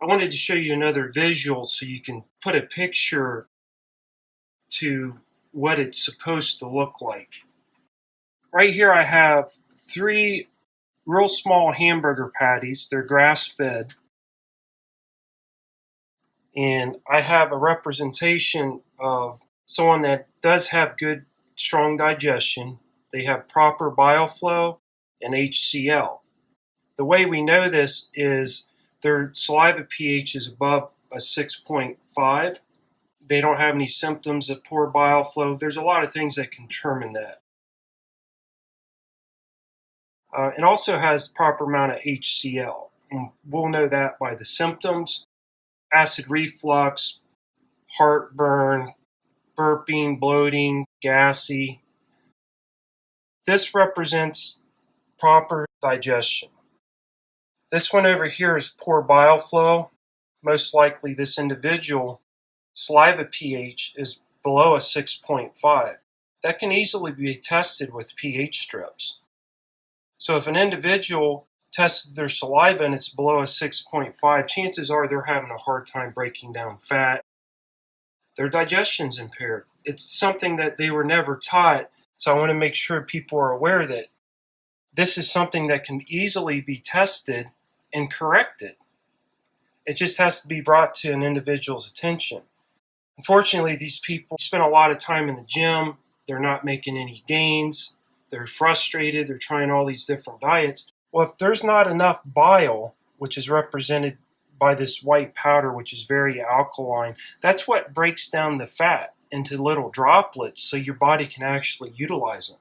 I wanted to show you another visual so you can put a picture to what it's supposed to look like. Right here I have 3 real small hamburger patties. They're grass-fed. And I have a representation of someone that does have good, strong digestion. They have proper bile flow and HCl. The way we know this is their saliva pH is above a 6.5. They don't have any symptoms of poor bile flow. There's a lot of things that can determine that. It also has proper amount of HCl. And we'll know that by the symptoms: acid reflux, heartburn, burping, bloating, gassy. This represents proper digestion. This one over here is poor bile flow. Most likely this individual saliva pH is below a 6.5. That can easily be tested with pH strips. So if an individual tested their saliva and it's below a 6.5, chances are they're having a hard time breaking down fat. Their digestion's impaired. It's something that they were never taught, so I want to make sure people are aware that this is something that can easily be tested and corrected. It just has to be brought to an individual's attention. Unfortunately, these people spend a lot of time in the gym. They're not making any gains. They're frustrated. They're trying all these different diets. Well, if there's not enough bile, which is represented by this white powder, which is very alkaline, that's what breaks down the fat into little droplets so your body can actually utilize them.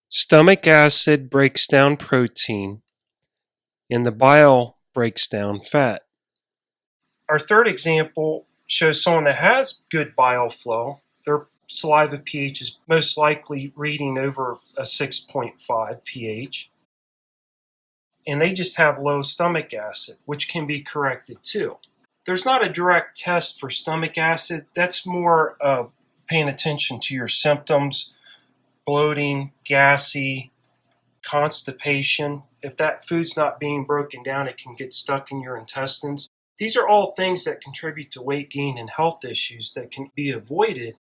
Stomach acid breaks down protein, and the bile breaks down fat. Our third example shows someone that has good bile flow. Their saliva pH is most likely reading over a 6.5 pH. And they just have low stomach acid, which can be corrected too. There's not a direct test for stomach acid. That's more of paying attention to your symptoms: bloating, gassy, constipation. If that food's not being broken down, it can get stuck in your intestines. These are all things that contribute to weight gain and health issues that can be avoided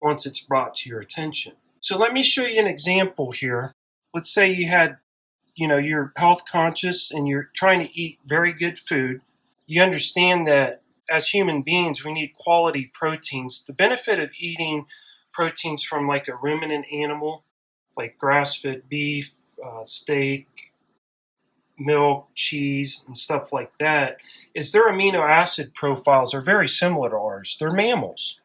once it's brought to your attention. So let me show you an example here. Let's say you're health conscious and you're trying to eat very good food. You understand that as human beings, we need quality proteins. The benefit of eating proteins from like a ruminant animal, like grass-fed beef, steak, milk, cheese, and stuff like that, is their amino acid profiles are very similar to ours. They're mammals.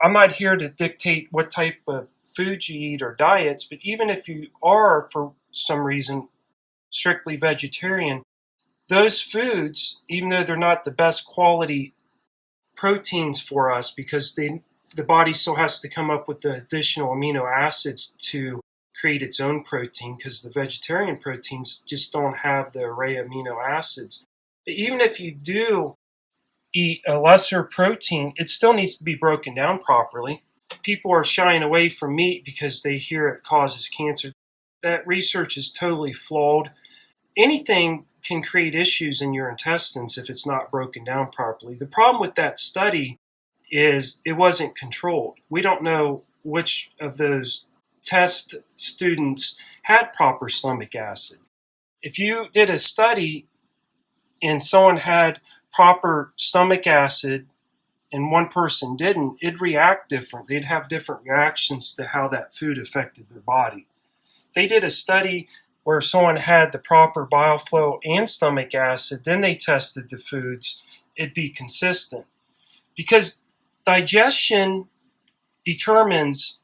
I'm not here to dictate what type of food you eat or diets, but even if you are, for some reason, strictly vegetarian, those foods, even though they're not the best quality proteins for us, because the body still has to come up with the additional amino acids to create its own protein, because the vegetarian proteins just don't have the array of amino acids. But even if you do eat a lesser protein, it still needs to be broken down properly. People are shying away from meat because they hear it causes cancer. That research is totally flawed. Anything can create issues in your intestines if it's not broken down properly. The problem with that study is it wasn't controlled. We don't know which of those test students had proper stomach acid. If you did a study and someone had proper stomach acid and one person didn't, it'd react different. They'd have different reactions to how that food affected their body. They did a study where someone had the proper bile flow and stomach acid, then they tested the foods, it'd be consistent. Because digestion determines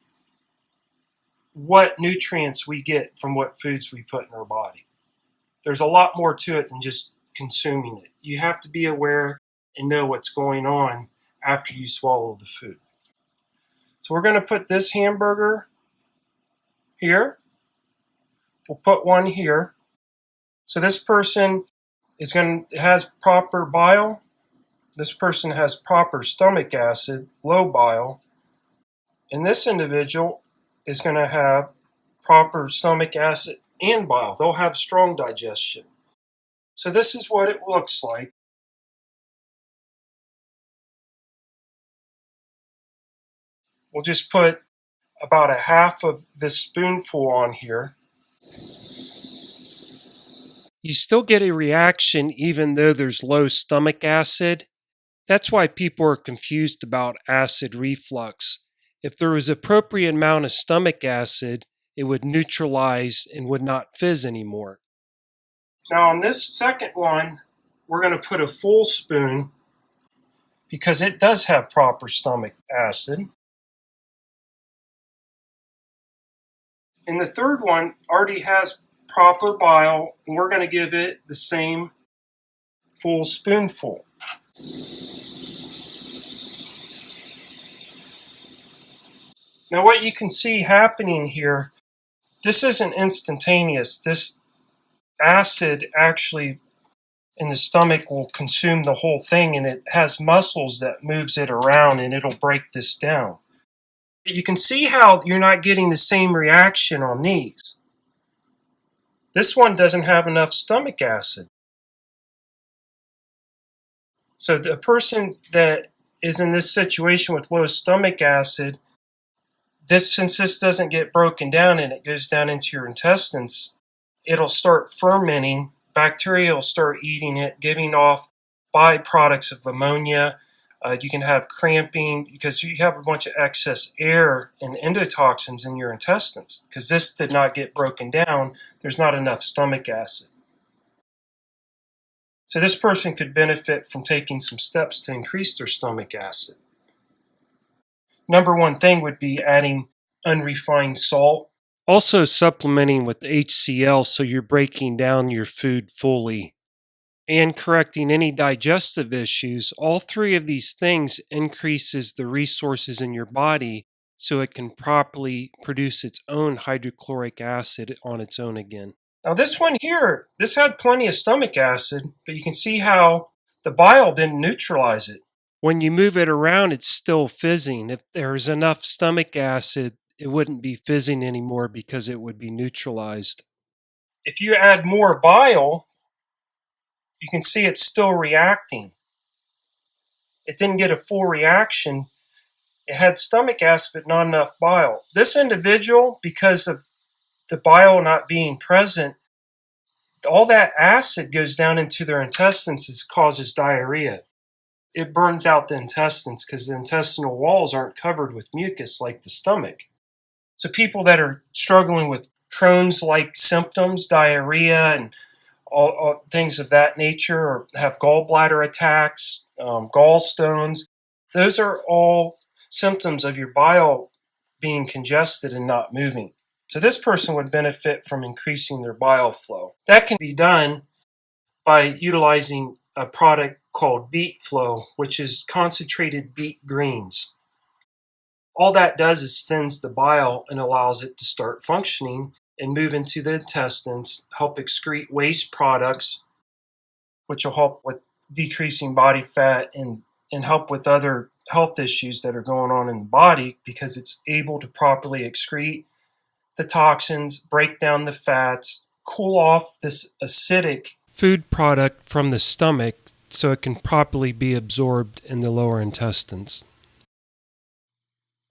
what nutrients we get from what foods we put in our body. There's a lot more to it than just consuming it. You have to be aware and know what's going on after you swallow the food. So we're going to put this hamburger here. We'll put one here. So this person has proper bile. This person has proper stomach acid, low bile. And this individual is going to have proper stomach acid and bile. They'll have strong digestion. So this is what it looks like. We'll just put about a half of this spoonful on here. You still get a reaction even though there's low stomach acid. That's why people are confused about acid reflux. If there was appropriate amount of stomach acid, it would neutralize and would not fizz anymore. Now on this second one, we're going to put a full spoon because it does have proper stomach acid. And the third one already has proper bile, and we're going to give it the same full spoonful. Now what you can see happening here, this isn't instantaneous. This acid actually in the stomach will consume the whole thing, and it has muscles that moves it around and it'll break this down. You can see how you're not getting the same reaction on these. This one doesn't have enough stomach acid. So the person that is in this situation with low stomach acid, since this doesn't get broken down and it goes down into your intestines, it'll start fermenting. Bacteria will start eating it, giving off byproducts of ammonia. You can have cramping because you have a bunch of excess air and endotoxins in your intestines. Because this did not get broken down, there's not enough stomach acid. So this person could benefit from taking some steps to increase their stomach acid. Number one thing would be adding unrefined salt. Also supplementing with HCl so you're breaking down your food fully. And correcting any digestive issues. All three of these things increases the resources in your body so it can properly produce its own hydrochloric acid on its own again. Now this one here, this had plenty of stomach acid, but you can see how the bile didn't neutralize it. When you move it around, it's still fizzing. If there's enough stomach acid, it wouldn't be fizzing anymore because it would be neutralized. If you add more bile, you can see it's still reacting. It didn't get a full reaction. It had stomach acid, but not enough bile. This individual, because of the bile not being present, all that acid goes down into their intestines and causes diarrhea. It burns out the intestines because the intestinal walls aren't covered with mucus like the stomach. So people that are struggling with Crohn's-like symptoms, diarrhea, and all things of that nature, or have gallbladder attacks, gallstones, those are all symptoms of your bile being congested and not moving. So this person would benefit from increasing their bile flow. That can be done by utilizing a product called Beet Flow, which is concentrated beet greens. All that does is thins the bile and allows it to start functioning and move into the intestines, help excrete waste products, which will help with decreasing body fat and help with other health issues that are going on in the body because it's able to properly excrete the toxins, break down the fats, cool off this acidic food product from the stomach so it can properly be absorbed in the lower intestines.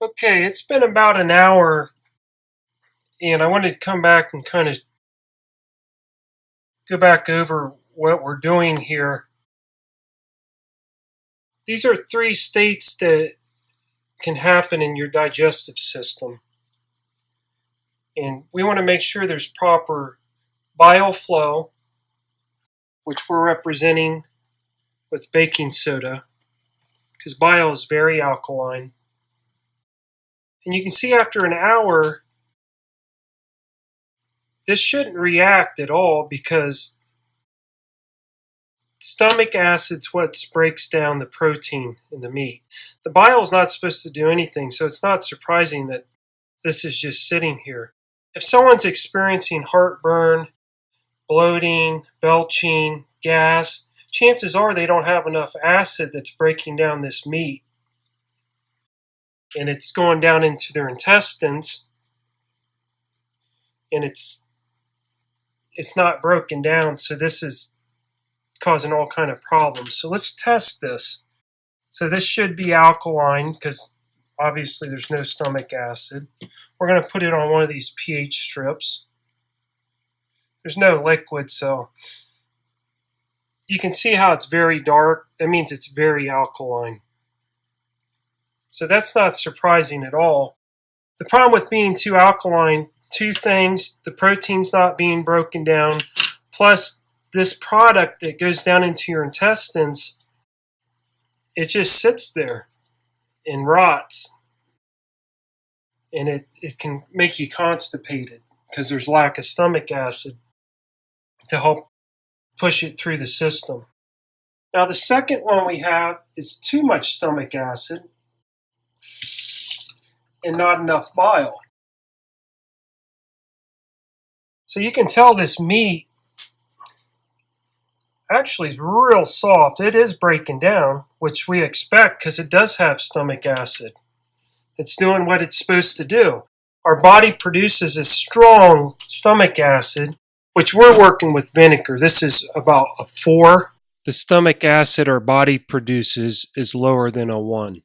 Okay, it's been about an hour, and I wanted to come back and kind of go back over what we're doing here. These are 3 states that can happen in your digestive system. And we want to make sure there's proper bile flow, which we're representing with baking soda, because bile is very alkaline. And you can see after an hour, this shouldn't react at all because stomach acid's what breaks down the protein in the meat. The bile is not supposed to do anything, so it's not surprising that this is just sitting here. If someone's experiencing heartburn, bloating, belching, gas, chances are they don't have enough acid that's breaking down this meat. And it's going down into their intestines, and it's not broken down, so this is causing all kind of problems. So let's test this. So this should be alkaline because obviously there's no stomach acid. We're going to put it on one of these pH strips. There's no liquid, so you can see how it's very dark. That means it's very alkaline. So that's not surprising at all. The problem with being too alkaline, two things: the protein's not being broken down, plus this product that goes down into your intestines, it just sits there and rots. And it can make you constipated because there's lack of stomach acid to help push it through the system. Now the second one we have is too much stomach acid and not enough bile. So you can tell this meat actually is real soft. It is breaking down, which we expect because it does have stomach acid. It's doing what it's supposed to do. Our body produces a strong stomach acid, which we're working with vinegar. This is about a 4. The stomach acid our body produces is lower than a 1.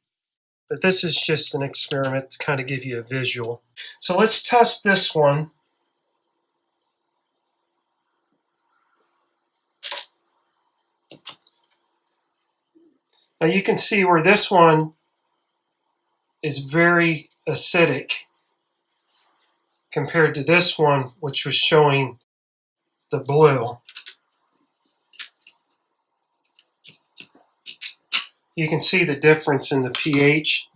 But this is just an experiment to kind of give you a visual. So let's test this one. Now you can see where this one is very acidic compared to this one, which was showing the blue. You can see the difference in the pH.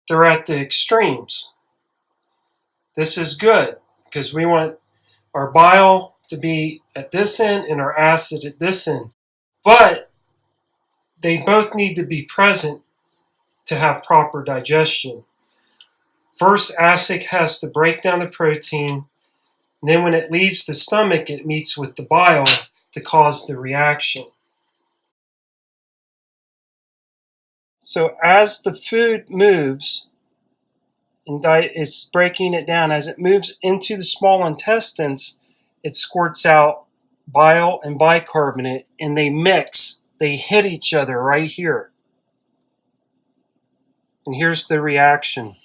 They're at the extremes. This is good because we want our bile to be at this end and our acid at this end. But they both need to be present to have proper digestion. First, acid has to break down the protein. And then when it leaves the stomach, it meets with the bile to cause the reaction. So as the food moves, and it's breaking it down, as it moves into the small intestines, it squirts out bile and bicarbonate, and they mix. They hit each other right here. And here's the reaction.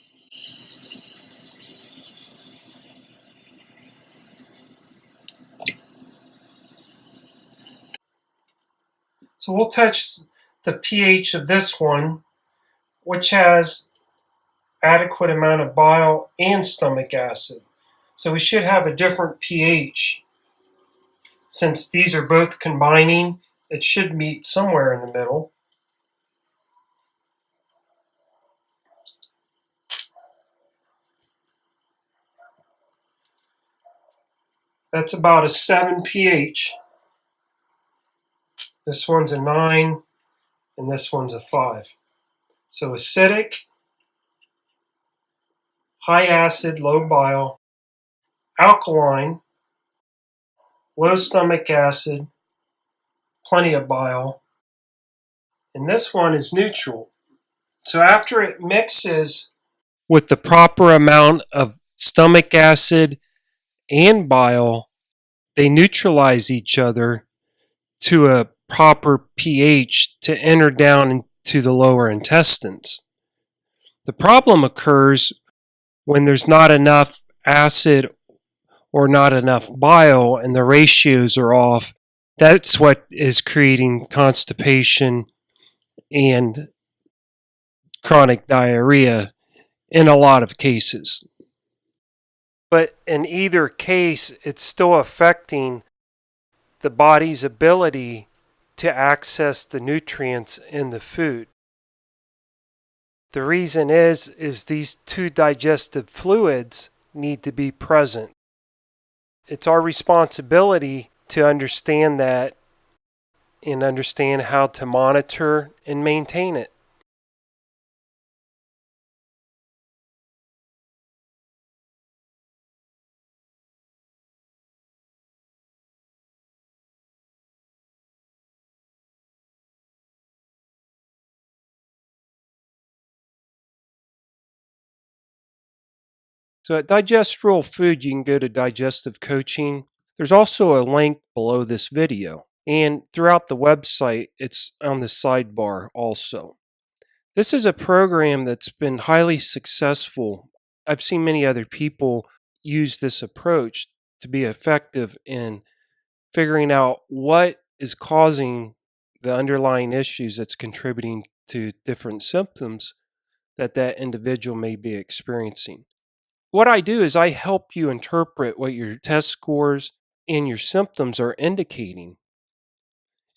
So we'll touch the pH of this one, which has adequate amount of bile and stomach acid. So we should have a different pH. Since these are both combining, it should meet somewhere in the middle. That's about a 7 pH. This one's a 9, and this one's a 5. So acidic, high acid, low bile, alkaline, low stomach acid, plenty of bile, and this one is neutral. So after it mixes with the proper amount of stomach acid and bile, they neutralize each other to a proper pH to enter down into the lower intestines. The problem occurs when there's not enough acid or not enough bile and the ratios are off. That's what is creating constipation and chronic diarrhea in a lot of cases. But in either case, it's still affecting the body's ability to access the nutrients in the food. The reason is these two digestive fluids need to be present. It's our responsibility to understand that and understand how to monitor and maintain it. So at Digestible Food, you can go to Digestive Coaching. There's also a link below this video. And throughout the website, it's on the sidebar also. This is a program that's been highly successful. I've seen many other people use this approach to be effective in figuring out what is causing the underlying issues that's contributing to different symptoms that individual may be experiencing. What I do is I help you interpret what your test scores and your symptoms are indicating.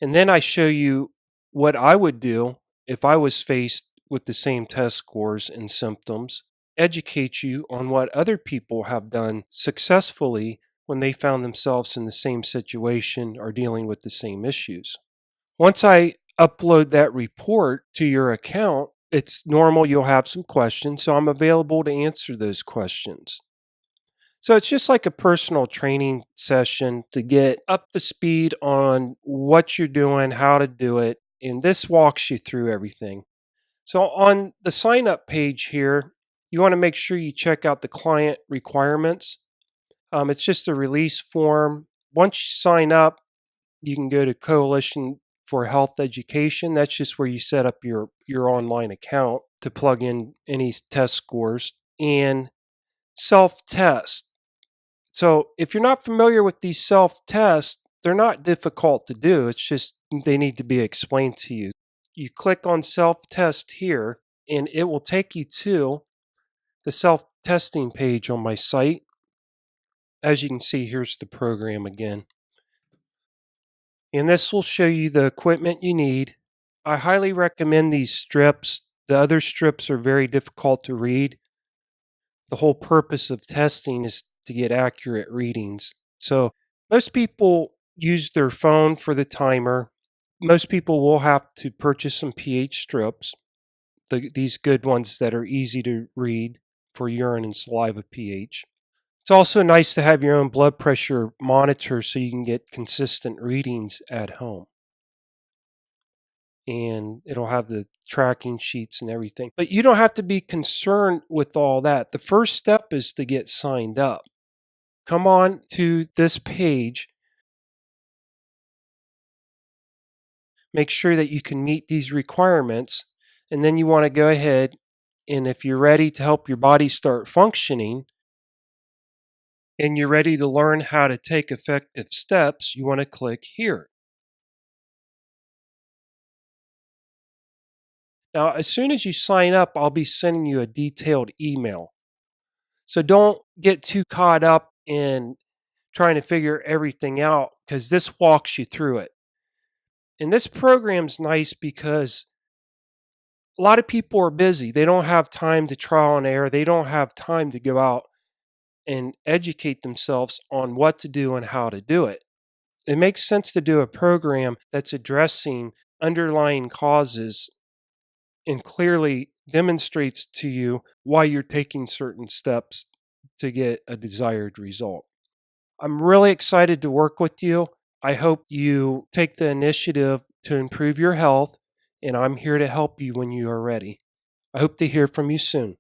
And then I show you what I would do if I was faced with the same test scores and symptoms, educate you on what other people have done successfully when they found themselves in the same situation or dealing with the same issues. Once I upload that report to your account, it's normal you'll have some questions, so I'm available to answer those questions. So it's just like a personal training session to get up to speed on what you're doing, how to do it, and this walks you through everything. So on the sign up page here, you want to make sure you check out the client requirements. It's just a release form. Once you sign up, you can go to Coalition for Health Education. That's just where you set up your online account to plug in any test scores and self test. So if you're not familiar with these self tests, they're not difficult to do. It's just they need to be explained to you. You click on self test here, and it will take you to the self testing page on my site. As you can see, here's the program again. And this will show you the equipment you need. I highly recommend these strips. The other strips are very difficult to read. The whole purpose of testing is to get accurate readings. So most people use their phone for the timer. Most people will have to purchase some pH strips, these good ones that are easy to read for urine and saliva pH. It's also nice to have your own blood pressure monitor so you can get consistent readings at home. And it'll have the tracking sheets and everything. But you don't have to be concerned with all that. The first step is to get signed up. Come on to this page. Make sure that you can meet these requirements. And then you want to go ahead, and if you're ready to help your body start functioning and you're ready to learn how to take effective steps, you want to click here. Now, as soon as you sign up, I'll be sending you a detailed email. So don't get too caught up in trying to figure everything out because this walks you through it. And this program's nice because a lot of people are busy. They don't have time to trial and error. They don't have time to go out and educate themselves on what to do and how to do it. It makes sense to do a program that's addressing underlying causes and clearly demonstrates to you why you're taking certain steps to get a desired result. I'm really excited to work with you. I hope you take the initiative to improve your health, and I'm here to help you when you are ready. I hope to hear from you soon.